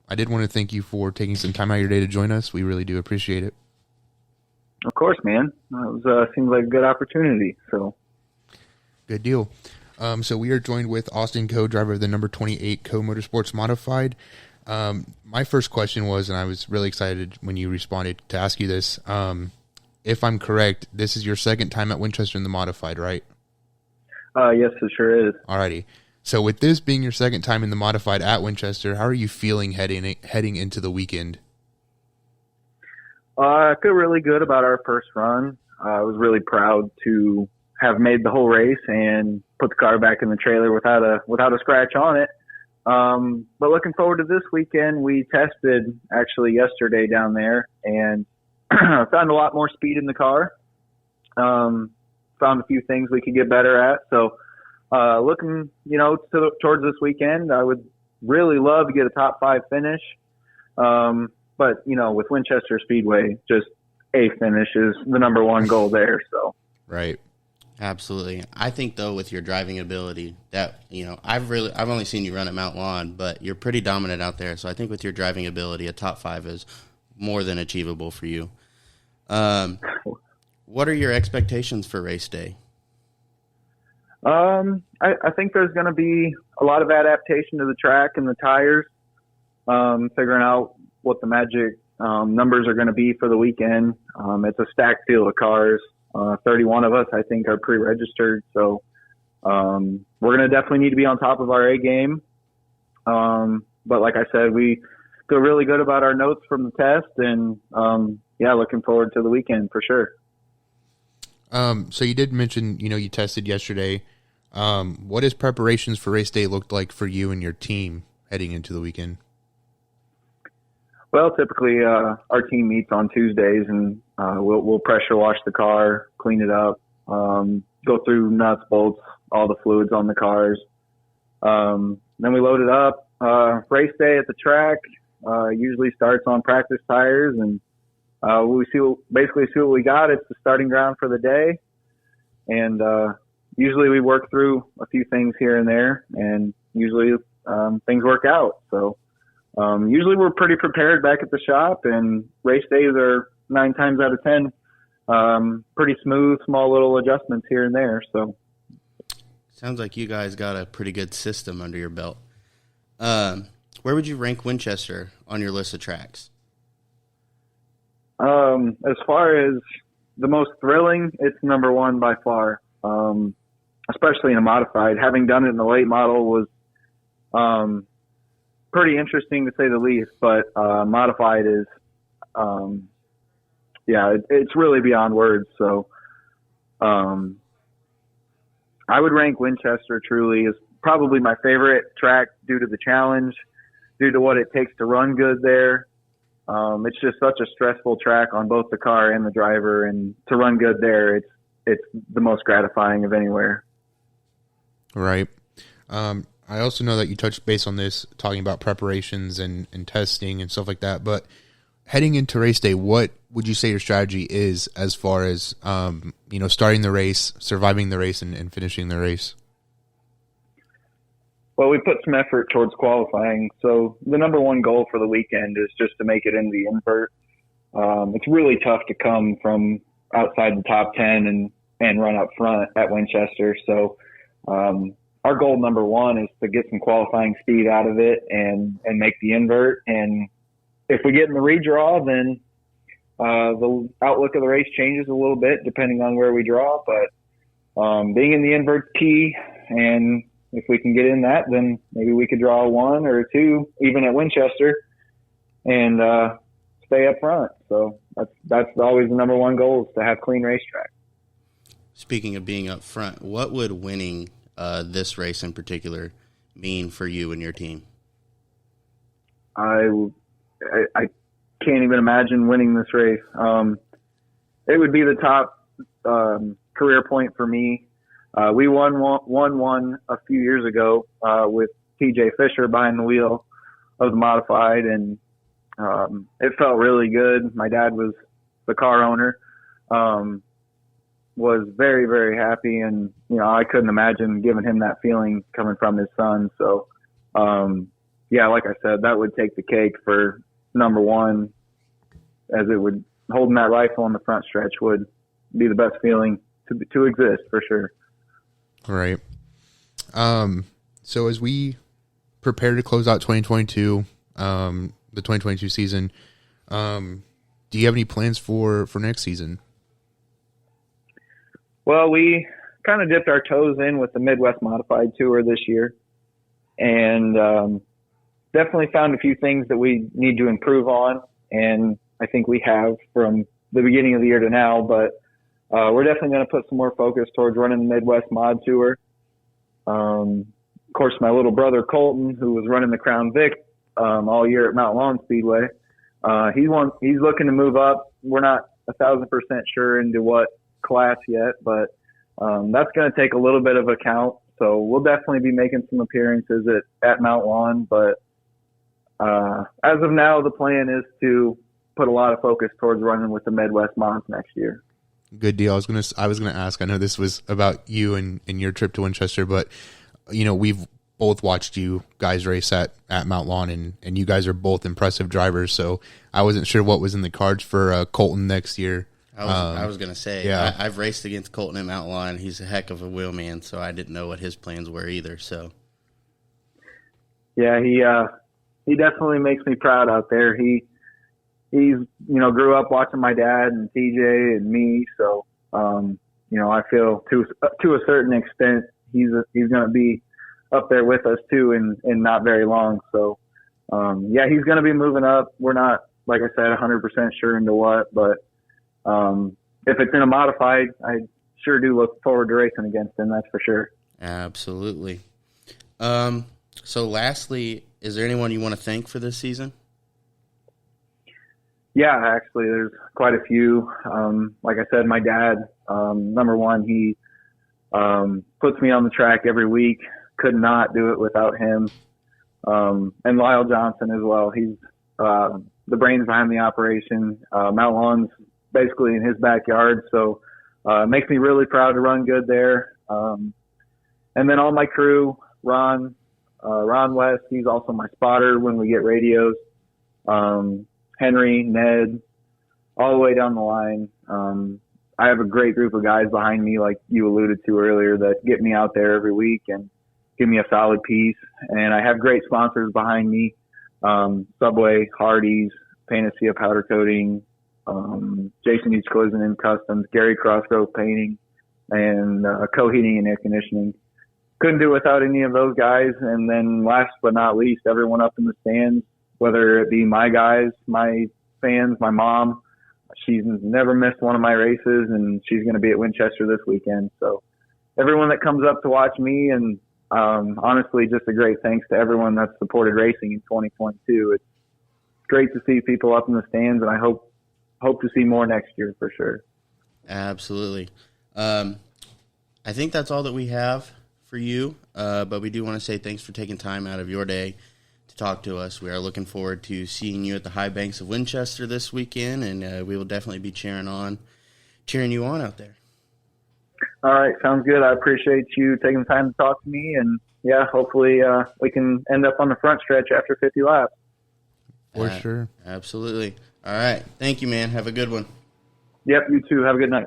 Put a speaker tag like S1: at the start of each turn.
S1: I did want to thank you for taking some time out of your day to join us. We really do appreciate it.
S2: Of course, man. It was, seems like a good opportunity. So,
S1: good deal. So we are joined with Austin Coe, driver of the number 28 Coe Motorsports Modified. My first question was, and I was really excited when you responded to ask you this. If I'm correct, this is your second time at Winchester in the Modified, right?
S2: Yes, it sure is.
S1: Alrighty. So with this being your second time in the Modified at Winchester, how are you feeling heading into the weekend?
S2: I feel really good about our first run. I was really proud to have made the whole race and put the car back in the trailer without a scratch on it. But looking forward to this weekend. We tested actually yesterday down there and found a lot more speed in the car. Found a few things we could get better at. So, looking, towards this weekend, I would really love to get a top 5 finish. But, with Winchester Speedway, just a finish is the number one goal there. So,
S1: right.
S3: Absolutely. I think though with your driving ability that, I've only seen you run at Mount Lawn, but you're pretty dominant out there. So I think with your driving ability, a top 5 is more than achievable for you. What are your expectations for race day?
S2: I think there's going to be a lot of adaptation to the track and the tires, figuring out what the magic numbers are going to be for the weekend. It's a stacked field of cars. 31 of us, I think, are pre-registered. So we're going to definitely need to be on top of our A game. But like I said, we feel really good about our notes from the test and, looking forward to the weekend for sure.
S1: So you did mention, you tested yesterday. What has preparations for race day looked like for you and your team heading into the weekend?
S2: Well, typically our team meets on Tuesdays, and we'll pressure wash the car, clean it up, go through nuts, bolts, all the fluids on the cars. Then we load it up. Race day at the track usually starts on practice tires, and we basically see what we got. It's the starting ground for the day, and usually we work through a few things here and there, and usually things work out. So. Usually we're pretty prepared back at the shop, and race days are 9 times out of 10 pretty smooth, small little adjustments here and there. So,
S3: sounds like you guys got a pretty good system under your belt. Where would you rank Winchester on your list of tracks?
S2: As far as the most thrilling, it's number 1 by far. Especially in a modified. Having done it in the late model was pretty interesting to say the least, but modified is it's really beyond words. So I would rank Winchester truly as probably my favorite track due to the challenge, due to what it takes to run good there. It's just such a stressful track on both the car and the driver, and to run good there, it's the most gratifying of anywhere.
S1: Right. I also know that you touched base on this, talking about preparations and testing and stuff like that. But heading into race day, what would you say your strategy is as far as, starting the race, surviving the race, and finishing the race?
S2: Well, we put some effort towards qualifying. So the number 1 goal for the weekend is just to make it in the invert. It's really tough to come from outside the top 10 and run up front at Winchester. So, our goal number 1 is to get some qualifying speed out of it and make the invert. And if we get in the redraw, then the outlook of the race changes a little bit depending on where we draw. But being in the invert's key, and if we can get in that, then maybe we could draw a 1 or a 2 even at Winchester and stay up front. So that's always the number 1 goal, is to have clean racetrack.
S3: Speaking of being up front, what would winning this race in particular mean for you and your team?
S2: I can't even imagine winning this race. It would be the top career point for me. We won one a few years ago with TJ Fisher behind the wheel of the modified, and it felt really good. My dad was the car owner. Was very, very happy, and I couldn't imagine giving him that feeling coming from his son. So yeah, like I said, that would take the cake for number one, as it would, holding that rifle on the front stretch would be the best feeling to exist for sure.
S1: Right. So as we prepare to close out 2022, the 2022 season, do you have any plans for next season?
S2: Well, we kind of dipped our toes in with the Midwest Modified Tour this year, and definitely found a few things that we need to improve on, and I think we have from the beginning of the year to now, but we're definitely going to put some more focus towards running the Midwest Mod Tour. Of course, my little brother Colton, who was running the Crown Vic all year at Mount Lawn Speedway, he's looking to move up. We're not 1,000% sure into what class yet, but that's going to take a little bit of account. So we'll definitely be making some appearances at Mount Lawn, but as of now, the plan is to put a lot of focus towards running with the Midwest Mods next year. Good
S1: deal. I was gonna ask. I know this was about you and your trip to Winchester, but we've both watched you guys race at Mount Lawn, and you guys are both impressive drivers. So I wasn't sure what was in the cards for Colton next year.
S3: I was gonna say, yeah. I've raced against Colton at Mount Lawn. He's a heck of a wheelman, so I didn't know what his plans were either. So
S2: yeah, he definitely makes me proud out there. He's grew up watching my dad and TJ and me, so I feel to a certain extent he's going to be up there with us too in not very long. So he's going to be moving up. We're not, like I said, 100% sure into what, but if it's in a modified, I sure do look forward to racing against him. That's for sure.
S3: Absolutely. So lastly, is there anyone you want to thank for this season?
S2: Yeah, actually, there's quite a few. Like I said, my dad, number one, he puts me on the track every week. Could not do it without him. And Lyle Johnson as well. He's the brains behind the operation. Mount Lawn's basically in his backyard, so it makes me really proud to run good there. And then all my crew, Ron West, he's also my spotter when we get radios. Henry, Ned, all the way down the line. I have a great group of guys behind me, like you alluded to earlier, that get me out there every week and give me a solid piece. And I have great sponsors behind me. Subway, Hardee's, Panacea Powder Coating, Jason Eats Collision and Customs, Gary Crossgrove Painting, and Coe Heating and Air Conditioning. Couldn't do it without any of those guys. And then last but not least, everyone up in the stands, whether it be my guys, my fans, my mom. She's never missed one of my races, and she's going to be at Winchester this weekend. So everyone that comes up to watch me, and honestly, just a great thanks to everyone that's supported racing in 2022. It's great to see people up in the stands, and I hope to see more next year for sure.
S3: Absolutely. I think that's all that we have for you, but we do want to say thanks for taking time out of your day to talk to us. We are looking forward to seeing you at the High Banks of Winchester this weekend, and we will definitely be cheering you on out there.
S2: All right, sounds good. I appreciate you taking the time to talk to me, and hopefully we can end up on the front stretch after 50 laps.
S1: For sure.
S3: Absolutely. All right. Thank you, man. Have a good one.
S2: Yep, you too. Have a good night.